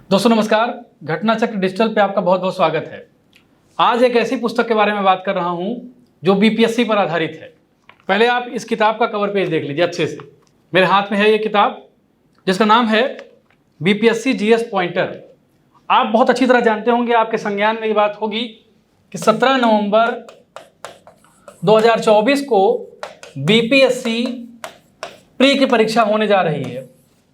दोस्तों नमस्कार, घटना चक्र डिजिटल पे आपका बहुत बहुत स्वागत है। आज एक ऐसी पुस्तक के बारे में बात कर रहा हूं जो बीपीएससी पर आधारित है। पहले आप इस किताब का कवर पेज देख लीजिए अच्छे से। मेरे हाथ में है ये किताब जिसका नाम है बीपीएससी जीएस पॉइंटर। आप बहुत अच्छी तरह जानते होंगे, आपके संज्ञान में ये बात होगी कि 17 नवंबर 2024 को बीपीएससी प्री की परीक्षा होने जा रही है।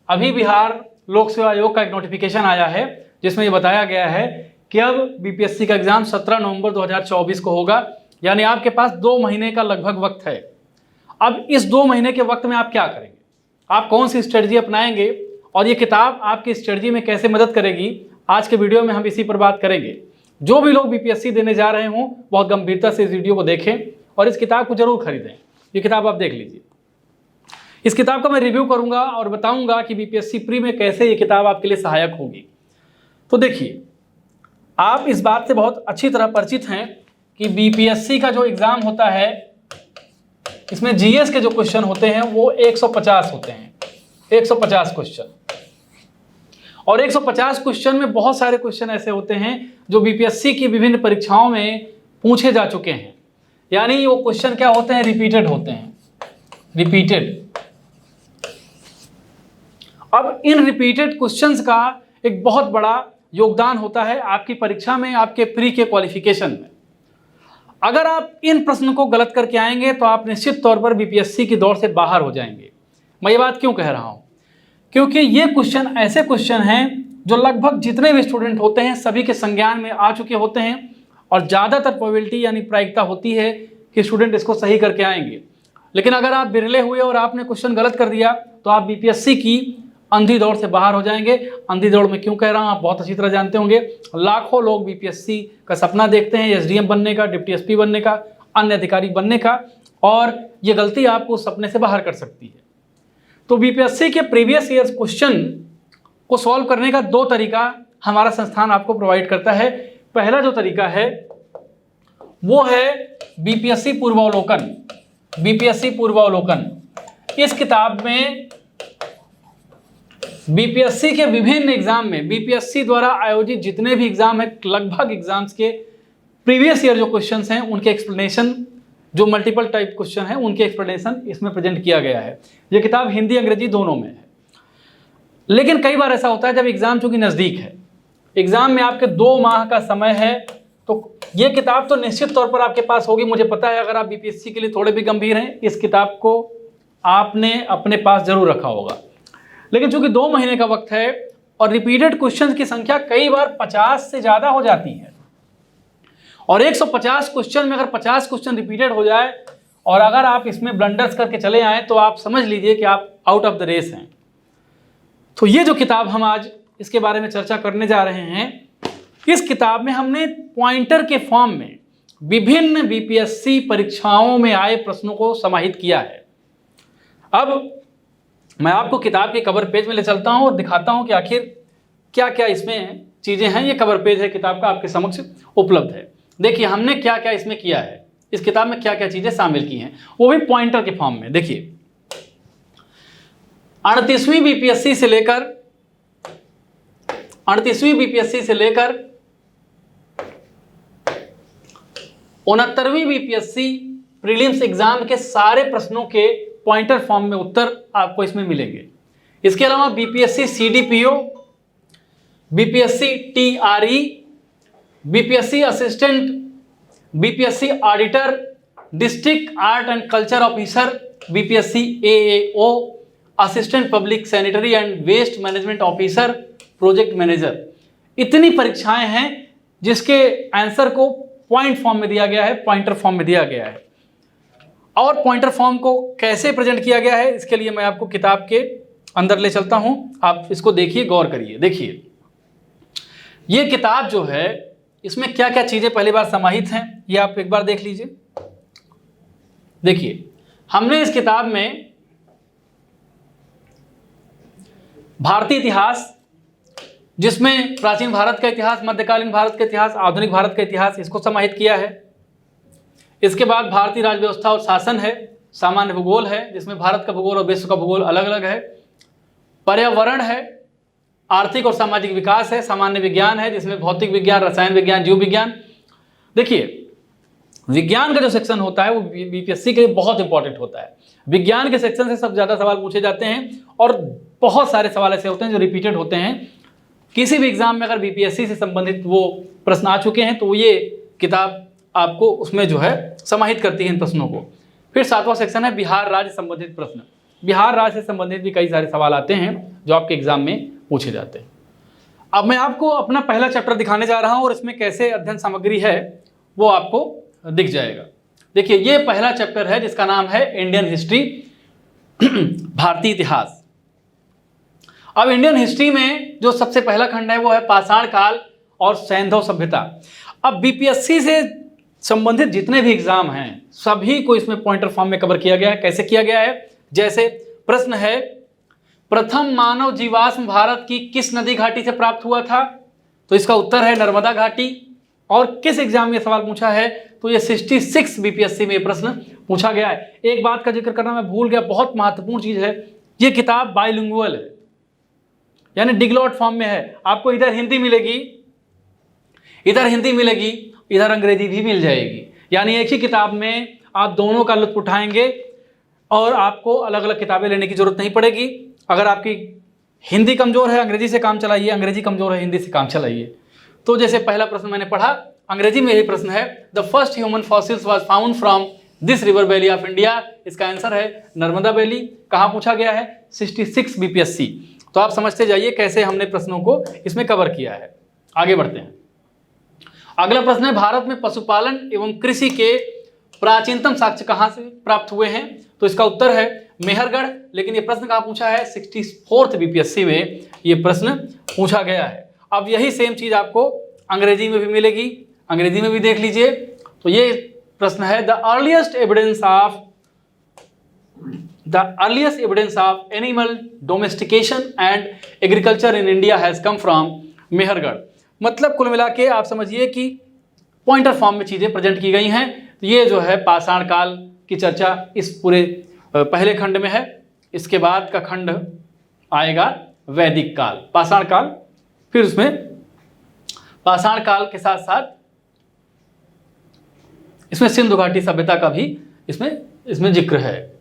अभी बिहार लोक सेवा आयोग का एक नोटिफिकेशन आया है जिसमें ये बताया गया है कि अब बीपीएससी का एग्जाम 17 नवंबर 2024 को होगा, यानी आपके पास 2 महीने का लगभग वक्त है। अब इस 2 महीने के वक्त में आप क्या करेंगे, आप कौन सी स्ट्रेटजी अपनाएंगे और ये किताब आपकी स्ट्रेटजी में कैसे मदद करेगी, आज के वीडियो में हम इसी पर बात करेंगे। जो भी लोग बीपीएससी देने जा रहे हों बहुत गंभीरता से इस वीडियो को देखें और इस किताब को जरूर खरीदें। ये किताब आप देख लीजिए। इस किताब का मैं रिव्यू करूंगा और बताऊंगा कि बीपीएससी प्री में कैसे ये किताब आपके लिए सहायक होगी। तो देखिए, आप इस बात से बहुत अच्छी तरह परिचित हैं कि बीपीएससी का जो एग्जाम होता है इसमें जीएस के जो क्वेश्चन होते हैं वो 150 होते हैं, 150 क्वेश्चन। और 150 क्वेश्चन में बहुत सारे क्वेश्चन ऐसे होते हैं जो बीपीएससी की विभिन्न परीक्षाओं में पूछे जा चुके हैं, यानी वो क्वेश्चन क्या होते हैं, रिपीटेड होते हैं, रिपीटेड। अब इन रिपीटेड क्वेश्चंस का एक बहुत बड़ा योगदान होता है आपकी परीक्षा में, आपके प्री के क्वालिफिकेशन में। अगर आप इन प्रश्न को गलत करके आएंगे तो आप निश्चित तौर पर बीपीएससी की दौड़ से बाहर हो जाएंगे। मैं ये बात क्यों कह रहा हूँ, क्योंकि ये क्वेश्चन ऐसे क्वेश्चन हैं जो लगभग जितने भी स्टूडेंट होते हैं सभी के संज्ञान में आ चुके होते हैं और ज़्यादातर प्रोबेबिलिटी यानी प्रायिकता होती है कि स्टूडेंट इसको सही करके आएंगे। लेकिन अगर आप बिरले हुए और आपने क्वेश्चन गलत कर दिया तो आप बीपीएससी की अंधी दौड़ से बाहर हो जाएंगे। अंधी दौड़ में क्यों कह रहा हूँ आप बहुत अच्छी तरह जानते होंगे। लाखों लोग बीपीएससी का सपना देखते हैं, एसडीएम बनने का, डिप्टी एसपी बनने का, अन्य अधिकारी बनने का, और ये गलती आपको उस सपने से बाहर कर सकती है। तो बीपीएससी के प्रीवियस ईयर्स क्वेश्चन को सॉल्व करने का 2 तरीका हमारा संस्थान आपको प्रोवाइड करता है। पहला जो तरीका है वो है बीपीएससी पूर्वावलोकन। बीपीएससी पूर्वावलोकन, इस किताब में बीपीएससी के विभिन्न एग्जाम में, बीपीएससी द्वारा आयोजित जितने भी एग्जाम है, लगभग एग्जाम्स के प्रीवियस ईयर जो क्वेश्चंस हैं उनके एक्सप्लेनेशन, जो मल्टीपल टाइप क्वेश्चन हैं उनके एक्सप्लेनेशन इसमें प्रेजेंट किया गया है। ये किताब हिंदी अंग्रेजी दोनों में है। लेकिन कई बार ऐसा होता है जब एग्जाम चूंकि नज़दीक है, एग्जाम में आपके 2 माह का समय है, तो ये किताब तो निश्चित तौर पर आपके पास होगी। मुझे पता है अगर आप बीपीएससी के लिए थोड़े भी गंभीर हैं इस किताब को आपने अपने पास जरूर रखा होगा। लेकिन चूंकि 2 महीने का वक्त है और रिपीटेड क्वेश्चंस की संख्या कई बार 50 से ज़्यादा हो जाती है, और 150 क्वेश्चन में अगर 50 क्वेश्चन रिपीटेड हो जाए और अगर आप इसमें ब्लंडर्स करके चले आए तो आप समझ लीजिए कि आप आउट ऑफ द रेस हैं। तो ये जो किताब हम आज इसके बारे में चर्चा करने जा रहे हैं, इस किताब में हमने पॉइंटर के फॉर्म में विभिन्न बीपीएससी परीक्षाओं में आए प्रश्नों को समाहित किया है। अब मैं आपको किताब के कवर पेज में ले चलता हूं और दिखाता हूं कि आखिर क्या क्या इसमें चीज़ें हैं। ये कवर पेज है किताब का, आपके समक्ष उपलब्ध है। देखिए हमने क्या क्या इसमें किया है, इस किताब में क्या क्या चीज़ें शामिल की हैं, वो भी पॉइंटर के फॉर्म में। देखिए 38वीं बीपीएससी से लेकर 69वीं बीपीएससी प्रीलिम्स एग्जाम के सारे प्रश्नों के पॉइंटर फॉर्म में उत्तर आपको इसमें मिलेंगे। इसके अलावा BPSC CDPO, BPSC TRE, BPSC assistant, BPSC auditor, district art and culture officer, BPSC AAO, assistant public sanitary and waste management officer, project manager, इतनी परीक्षाएं हैं जिसके आंसर को पॉइंट फॉर्म में दिया गया है, पॉइंटर फॉर्म में दिया गया है। और पॉइंटर फॉर्म को कैसे प्रेजेंट किया गया है इसके लिए मैं आपको किताब के अंदर ले चलता हूं। आप इसको देखिए, गौर करिए। देखिए ये किताब जो है इसमें क्या क्या चीजें पहली बार समाहित हैं ये आप एक बार देख लीजिए। देखिए हमने इस किताब में भारतीय इतिहास, जिसमें प्राचीन भारत का इतिहास, मध्यकालीन भारत का इतिहास, आधुनिक भारत का इतिहास, इसको समाहित किया है। इसके बाद भारतीय राज्य व्यवस्था और शासन है, सामान्य भूगोल है जिसमें भारत का भूगोल और विश्व का भूगोल अलग अलग है, पर्यावरण है, आर्थिक और सामाजिक विकास है, सामान्य विज्ञान है जिसमें भौतिक विज्ञान, रसायन विज्ञान, जीव विज्ञान। देखिए विज्ञान का जो सेक्शन होता है वो बीपीएससी के लिए बहुत इंपॉर्टेंट होता है। विज्ञान के सेक्शन से सबसे ज्यादा सवाल पूछे जाते हैं और बहुत सारे सवाल ऐसे होते हैं जो रिपीटेड होते हैं। किसी भी एग्जाम में अगर बीपीएससी से संबंधित वो प्रश्न आ चुके हैं तो ये किताब आपको उसमें जो है समाहित करती है इन प्रश्नों को। फिर 7वां सेक्शन है बिहार राज्य संबंधित प्रश्न। बिहार राज्य से संबंधित भी कई सारे सवाल आते हैं जो आपके एग्जाम में पूछे जाते हैं। अब मैं आपको अपना पहला चैप्टर दिखाने जा रहा हूं और इसमें कैसे अध्ययन सामग्री है वो आपको दिख जाएगा। देखिए ये पहला चैप्टर है जिसका नाम है इंडियन हिस्ट्री, भारतीय इतिहास। अब इंडियन हिस्ट्री में जो सबसे पहला खंड है वो है पाषाण काल और सैंधव सभ्यता। अब बीपीएससी से संबंधित जितने भी एग्जाम हैं सभी को इसमें पॉइंटर फॉर्म में कवर किया गया है। कैसे किया गया है? जैसे प्रश्न है प्रथम मानव जीवाश्म भारत की किस नदी घाटी से प्राप्त हुआ था? तो इसका उत्तर है नर्मदा घाटी। और किस एग्जाम में सवाल पूछा है? तो ये 66 बीपीएससी में प्रश्न पूछा गया है। एक बात का जिक्र करना मैं भूल गया, बहुत महत्वपूर्ण चीज है, ये किताब बाइलिंगुअल है यानी डिग्लॉट फॉर्म में है। आपको इधर हिंदी मिलेगी, इधर अंग्रेजी भी मिल जाएगी, यानी एक ही किताब में आप दोनों का लुत्फ उठाएंगे और आपको अलग अलग किताबें लेने की जरूरत नहीं पड़ेगी। अगर आपकी हिंदी कमजोर है अंग्रेजी से काम चलाइए, अंग्रेजी कमजोर है हिंदी से काम चलाइए। तो जैसे पहला प्रश्न मैंने पढ़ा, अंग्रेजी में यही प्रश्न है, the first human fossils was found from this river valley of India. इसका आंसर है नर्मदा वैली। कहाँ पूछा गया है? 66 बीपीएससी। तो आप समझते जाइए कैसे हमने प्रश्नों को इसमें कवर किया है। आगे बढ़ते हैं। अगला प्रश्न है भारत में पशुपालन एवं कृषि के प्राचीनतम साक्ष्य कहाँ से प्राप्त हुए हैं? तो इसका उत्तर है मेहरगढ़। लेकिन ये प्रश्न कहाँ पूछा है? 64 बीपीएससी में ये प्रश्न पूछा गया है। अब यही सेम चीज आपको अंग्रेजी में भी मिलेगी, अंग्रेजी में भी देख लीजिए। तो ये प्रश्न है the earliest evidence of animal domestication and agriculture in India has come from Mehrgarh. मतलब कुल मिला के आप समझिए कि पॉइंटर फॉर्म में चीजें प्रेजेंट की गई हैं। तो ये जो है पाषाण काल की चर्चा इस पूरे पहले खंड में है। इसके बाद का खंड आएगा वैदिक काल, पाषाण काल, फिर उसमें पाषाण काल के साथ साथ इसमें सिंधु घाटी सभ्यता का भी इसमें जिक्र है।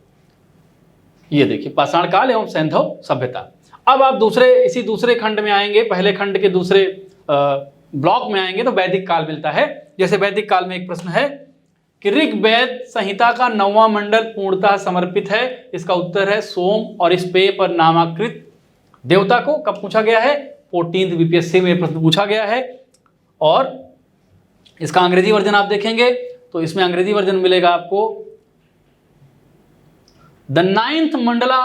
ये देखिए पाषाण काल एवं सैंधव सभ्यता। अब आप इसी दूसरे खंड में आएंगे, पहले खंड के दूसरे ब्लॉक में आएंगे तो वैदिक काल मिलता है। जैसे वैदिक काल में एक प्रश्न है कि ऋग्वेद संहिता का 9वां मंडल पूर्णतः समर्पित है। इसका उत्तर है सोम और इस पेय पर नामाकृत देवता को। कब पूछा गया है? 14th बीपीएससी में प्रश्न पूछा गया है। और इसका अंग्रेजी वर्जन आप देखेंगे तो इसमें अंग्रेजी वर्जन मिलेगा आपको the ninth mandala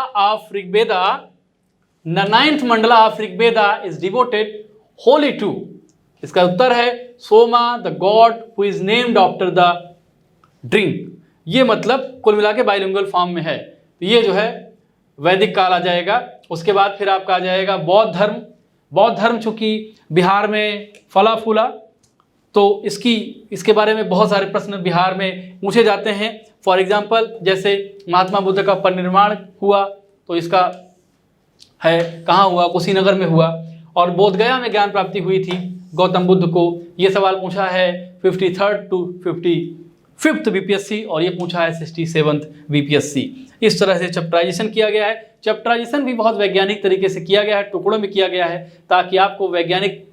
of Rigveda is devoted wholly to. इसका उत्तर है Soma the god who is named after the drink. ये मतलब कुल मिला के बाइलिंगुअल फॉर्म में है। तो ये जो है वैदिक काल आ जाएगा। उसके बाद फिर आपका आ जाएगा बौद्ध धर्म। बौद्ध धर्म चूंकि बिहार में फला फूला तो इसके बारे में बहुत सारे प्रश्न बिहार में पूछे जाते हैं। फॉर एग्जाम्पल जैसे महात्मा बुद्ध का परिनिर्वाण हुआ तो इसका है कहाँ हुआ? कुशीनगर में हुआ। और बोधगया में ज्ञान प्राप्ति हुई थी गौतम बुद्ध को। ये सवाल पूछा है 53rd to 55th बीपीएससी और ये पूछा है 67th बीपीएससी। इस तरह से चैप्टराइजेशन किया गया है। चैप्टराइजेशन भी बहुत वैज्ञानिक तरीके से किया गया है, टुकड़ों में किया गया है ताकि आपको वैज्ञानिक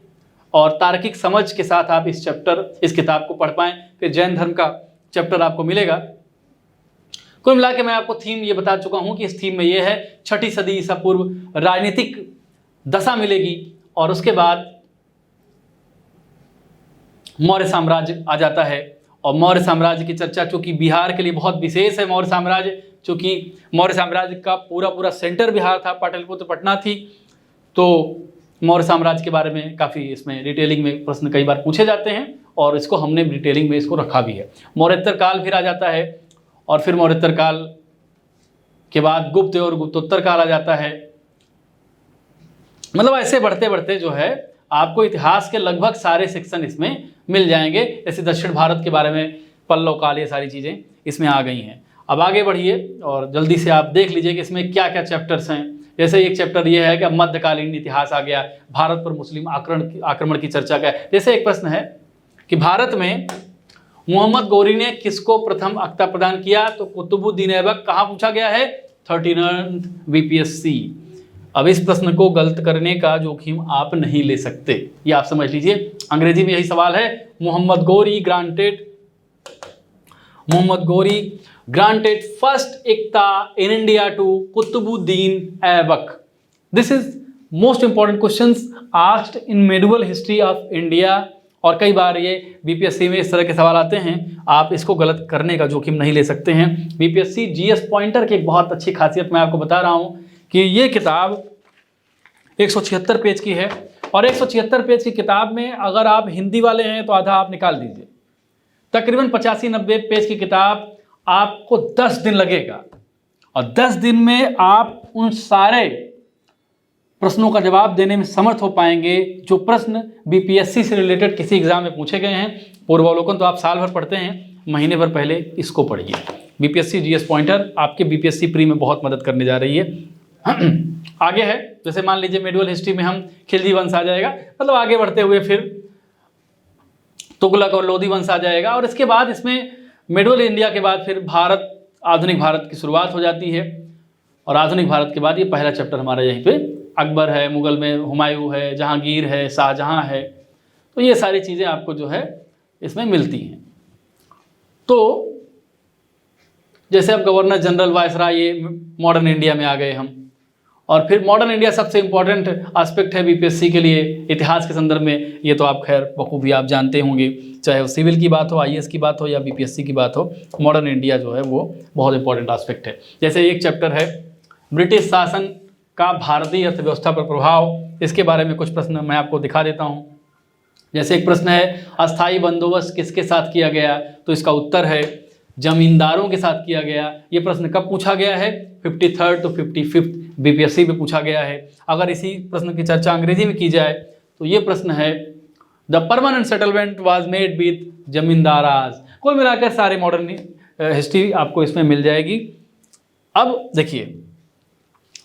और तार्किक समझ के साथ आप इस किताब को पढ़ पाएं। फिर जैन धर्म का चैप्टर आपको मिलेगा। कुल मिला के मैं आपको थीम ये बता चुका हूं कि इस थीम में ये है 6ठी सदी ईसा पूर्व राजनीतिक दशा मिलेगी और उसके बाद मौर्य साम्राज्य आ जाता है। और मौर्य साम्राज्य की चर्चा चूंकि बिहार के लिए बहुत विशेष है, मौर्य साम्राज्य चूंकि मौर्य साम्राज्य का पूरा सेंटर बिहार था, पाटलिपुत्र पटना थी, तो मौर्य साम्राज्य के बारे में काफ़ी इसमें डिटेलिंग में प्रश्न कई बार पूछे जाते हैं और इसको हमने डिटेलिंग में इसको रखा भी है। मौर्योत्तर काल फिर आ जाता है और फिर मौर्योत्तर काल के बाद गुप्त और गुप्तोत्तर काल आ जाता है। मतलब ऐसे बढ़ते बढ़ते जो है आपको इतिहास के लगभग सारे सेक्शन इसमें मिल जाएंगे। जैसे दक्षिण भारत के बारे में पल्लव काल, ये सारी चीज़ें इसमें आ गई हैं। अब आगे बढ़िए और जल्दी से आप देख लीजिए कि इसमें क्या क्या चैप्टर्स हैं। जैसे एक चैप्टर ये है कि अब मध्यकालीन इतिहास आ गया, भारत पर मुस्लिम आक्रमण की चर्चा का है। जैसे एक प्रश्न है कि भारत में मोहम्मद गौरी ने किसको प्रथम अख्ता प्रदान किया, तो कुतुबुद्दीन ऐबक। कहाँ पूछा गया है? 39 बीपीएससी। अब इस प्रश्न को गलत करने का जोखिम आप नहीं ले सकते, ये आप समझ लीजिए। अंग्रेजी में यही सवाल है, Mohammad Ghori granted first iqta in India to Qutubuddin Aibak. This is most important questions asked in medieval history of India. और कई बार ये बीपीएससी में इस तरह के सवाल आते हैं, आप इसको गलत करने का जोखिम नहीं ले सकते हैं। बीपीएससी जीएस पॉइंटर की एक बहुत अच्छी खासियत मैं आपको बता रहा हूँ कि ये किताब 176 पेज की है, और 176 पेज की किताब में अगर आप हिंदी वाले हैं तो आधा आप निकाल दीजिए। तकरीबन 85-90 पेज की किताब आपको 10 दिन लगेगा, और 10 दिन में आप उन सारे प्रश्नों का जवाब देने में समर्थ हो पाएंगे जो प्रश्न बीपीएससी से रिलेटेड किसी एग्जाम में पूछे गए हैं। पूर्वावलोकन तो आप साल भर पढ़ते हैं, महीने भर पहले इसको पढ़िए। बीपीएससी जीएस पॉइंटर आपके बीपीएससी प्री में बहुत मदद करने जा रही है। आगे है, जैसे मान लीजिए मेडिवल हिस्ट्री में हम खिलजी वंश आ जाएगा, मतलब आगे बढ़ते हुए फिर तुगलक और लोधी वंश आ जाएगा, और इसके बाद इसमें मेडिवल इंडिया के बाद फिर भारत, आधुनिक भारत की शुरुआत हो जाती है। और आधुनिक भारत के बाद ये पहला चैप्टर हमारा यहीं पे अकबर है, मुगल में हुमायूं है, जहांगीर है, शाहजहां है। तो ये सारी चीज़ें आपको जो है इसमें मिलती हैं। तो जैसे अब गवर्नर जनरल, वायसराय, ये मॉडर्न इंडिया में आ गए हम। और फिर मॉडर्न इंडिया सबसे इंपॉर्टेंट एस्पेक्ट है बीपीएससी के लिए इतिहास के संदर्भ में। ये तो आप खैर बखूबी आप जानते होंगे, चाहे वो सिविल की बात हो, आईएएस की बात हो या बीपीएससी की बात हो, मॉडर्न इंडिया जो है वो बहुत इंपॉर्टेंट एस्पेक्ट है। जैसे एक चैप्टर है ब्रिटिश शासन का भारतीय अर्थव्यवस्था पर प्रभाव, इसके बारे में कुछ प्रश्न मैं आपको दिखा देता हूँ। जैसे एक प्रश्न है अस्थायी बंदोबस्त किसके साथ किया गया, तो इसका उत्तर है जमींदारों के साथ किया गया। ये प्रश्न कब पूछा गया है? 53rd to 55th बीपीएससी में पूछा गया है। अगर इसी प्रश्न की चर्चा अंग्रेजी में की जाए तो ये प्रश्न है the permanent settlement was made with zamindars. कुल मिलाकर सारे मॉडर्न हिस्ट्री आपको इसमें मिल जाएगी। अब देखिए,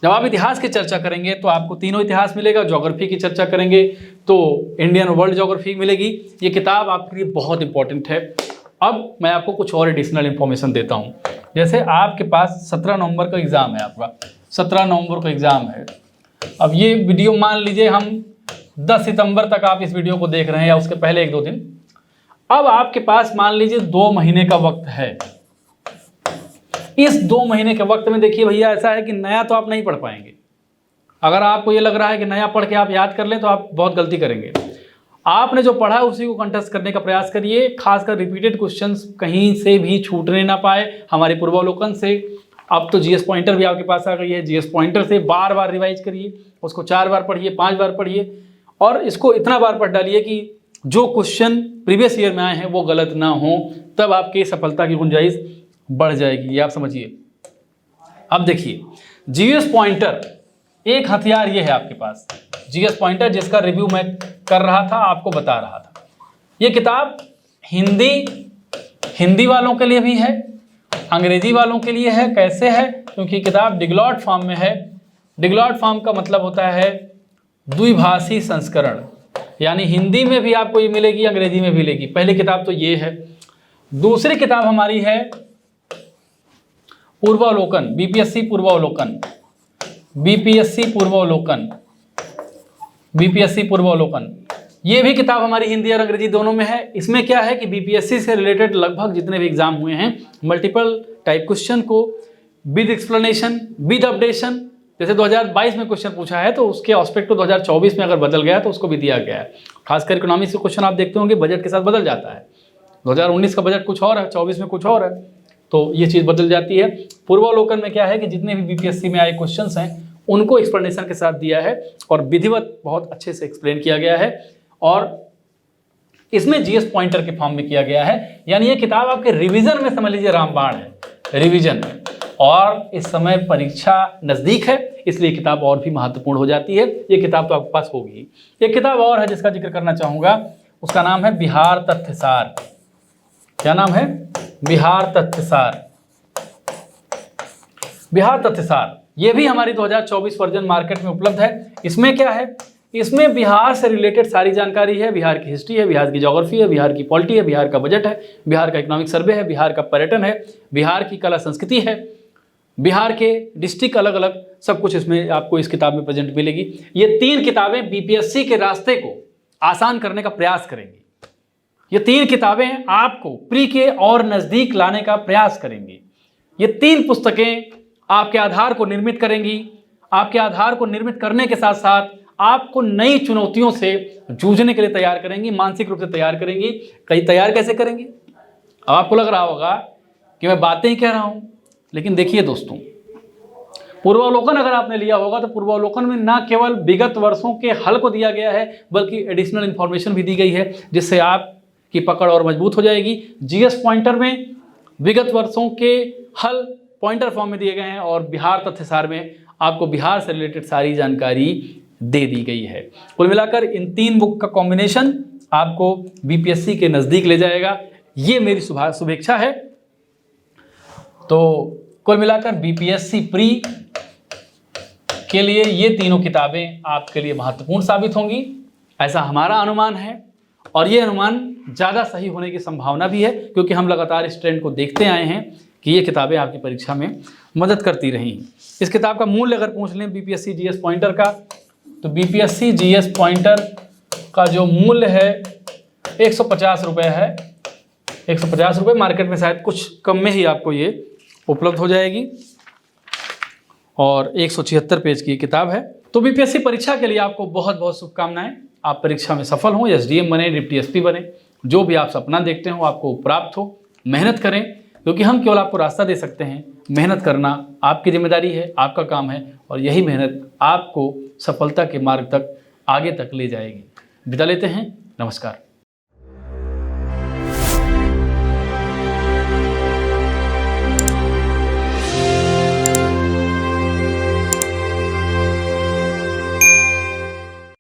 जब आप इतिहास की चर्चा करेंगे तो आपको तीनों इतिहास मिलेगा। ज्योग्राफी की चर्चा करेंगे तो इंडियन वर्ल्ड ज्योग्राफी मिलेगी। ये किताब आपके लिए बहुत इंपॉर्टेंट है। अब मैं आपको कुछ और एडिशनल इन्फॉर्मेशन देता हूँ। जैसे आपके पास 17 नवंबर का एग्ज़ाम है, आपका 17 नवंबर का एग्ज़ाम है। अब ये वीडियो मान लीजिए हम 10 सितंबर तक आप इस वीडियो को देख रहे हैं या उसके पहले 1-2 दिन। अब आपके पास मान लीजिए 2 महीने का वक्त है। इस 2 महीने के वक्त में देखिए भैया, ऐसा है कि नया तो आप नहीं पढ़ पाएंगे। अगर आपको ये लग रहा है कि नया पढ़ के आप याद कर लें तो आप बहुत गलती करेंगे। आपने जो पढ़ा है उसी को कंटेस्ट करने का प्रयास करिए, खासकर रिपीटेड क्वेश्चंस कहीं से भी छूटने ना पाए हमारे पूर्वावलोकन से। अब तो जीएस पॉइंटर भी आपके पास आ गई है, जीएस पॉइंटर से बार बार रिवाइज करिए, उसको 4 बार पढ़िए, 5 बार पढ़िए, और इसको इतना बार पढ़ डालिए कि जो क्वेश्चन प्रीवियस ईयर में आए हैं वो गलत ना हो, तब आपकी सफलता की गुंजाइश बढ़ जाएगी, ये आप समझिए। अब देखिए, जीएस पॉइंटर एक हथियार ये है आपके पास, जीएस पॉइंटर, जिसका रिव्यू मैं कर रहा था, आपको बता रहा था। ये किताब हिंदी वालों के लिए भी है, अंग्रेजी वालों के लिए है। कैसे है? क्योंकि किताब डिगलॉट फॉर्म में है। डिगलॉट फॉर्म का मतलब होता है द्विभाषी संस्करण, यानी हिंदी में भी आपको ये मिलेगी, अंग्रेजी में भी मिलेगी। पहली किताब तो ये है। दूसरी किताब हमारी है पूर्वावलोकन, बीपीएससी पूर्वावलोकन, बीपीएससी पूर्वावलोकन, बीपीएससी पूर्वावलोकन। ये भी किताब हमारी हिंदी और अंग्रेजी दोनों में है। इसमें क्या है कि बीपीएससी से रिलेटेड लगभग जितने भी एग्जाम हुए हैं, मल्टीपल टाइप क्वेश्चन को विद एक्सप्लेनेशन, विद अपडेशन, जैसे 2022 में क्वेश्चन पूछा है तो उसके एस्पेक्ट को 2024 में अगर बदल गया तो उसको भी दिया गया है। खासकर इकोनॉमिक्स के क्वेश्चन आप देखते होंगे बजट के साथ बदल जाता है। 2019 का बजट कुछ और है, 24 में कुछ और है, तो ये चीज़ बदल जाती है। पूर्वावलोकन में क्या है कि जितने भी बीपीएससी में आए क्वेश्चंस हैं उनको एक्सप्लेनेशन के साथ दिया है और विधिवत बहुत अच्छे से एक्सप्लेन किया गया है, और इसमें जीएस पॉइंटर के फॉर्म में किया गया है। यानी ये किताब आपके रिवीजन में समझ लीजिए रामबाण है, रिवीजन में। और इस समय परीक्षा नज़दीक है, इसलिए किताब और भी महत्वपूर्ण हो जाती है। ये किताब तो आपके पास होगी। एक किताब और है जिसका जिक्र करना चाहूँगा, उसका नाम है बिहार तथ्यसार। क्या नाम है? बिहार तथ्यसार। बिहार तथ्यसार ये भी हमारी 2024 वर्जन मार्केट में उपलब्ध है। इसमें क्या है, इसमें बिहार से रिलेटेड सारी जानकारी है। बिहार की हिस्ट्री है, बिहार की ज्योग्राफी है, बिहार की पॉलिटी है, बिहार का बजट है, बिहार का इकोनॉमिक सर्वे है, बिहार का पर्यटन है, बिहार की कला संस्कृति है, बिहार के डिस्ट्रिक्ट अलग अलग, सब कुछ इसमें आपको इस किताब में प्रेजेंट मिलेगी। ये 3 किताबें बीपीएससी के रास्ते को आसान करने का प्रयास करेंगी। ये 3 किताबें आपको प्री के और नज़दीक लाने का प्रयास करेंगी। ये 3 पुस्तकें आपके आधार को निर्मित करेंगी। आपके आधार को निर्मित करने के साथ साथ आपको नई चुनौतियों से जूझने के लिए तैयार करेंगी, मानसिक रूप से तैयार करेंगी। कई तैयार कैसे करेंगी? अब आपको लग रहा होगा कि मैं बातें ही कह रहा हूं, लेकिन देखिए दोस्तों, पूर्वावलोकन अगर आपने लिया होगा तो पूर्वावलोकन में ना केवल विगत वर्षों के हल को दिया गया है, बल्कि एडिशनल इंफॉर्मेशन भी दी गई है, जिससे आपकी पकड़ और मजबूत हो जाएगी। जीएस पॉइंटर में विगत वर्षों के हल पॉइंटर फॉर्म में दिए गए हैं और बिहार तथ्यसार में आपको बिहार से रिलेटेड सारी जानकारी दे दी गई है। कुल मिलाकर इन 3 बुक का कॉम्बिनेशन आपको बीपीएससी के नज़दीक ले जाएगा, ये मेरी शुभेच्छा है। तो कुल मिलाकर बीपीएससी प्री के लिए ये तीनों किताबें आपके लिए महत्वपूर्ण साबित होंगी, ऐसा हमारा अनुमान है। और ये अनुमान ज़्यादा सही होने की संभावना भी है, क्योंकि हम लगातार इस ट्रेंड को देखते आए हैं कि ये किताबें आपकी परीक्षा में मदद करती रही। इस किताब का मूल्य अगर पूछ लें बीपीएससी जीएस पॉइंटर का, तो बीपीएससी जीएस पॉइंटर का जो मूल्य है 150 रुपये है। 150 रुपये, मार्केट में शायद कुछ कम में ही आपको ये उपलब्ध हो जाएगी, और 176 पेज की किताब है। तो बीपीएससी परीक्षा के लिए आपको बहुत बहुत शुभकामनाएं। आप परीक्षा में सफल हों, एसडीएम बने, डिप्टी एसपी बने, जो भी आप सपना देखते हो आपको प्राप्त हो। मेहनत करें, क्योंकि हम केवल आपको रास्ता दे सकते हैं। मेहनत करना आपकी जिम्मेदारी है, आपका काम है, और यही मेहनत आपको सफलता के मार्ग तक आगे तक ले जाएगी। विदा लेते हैं, नमस्कार।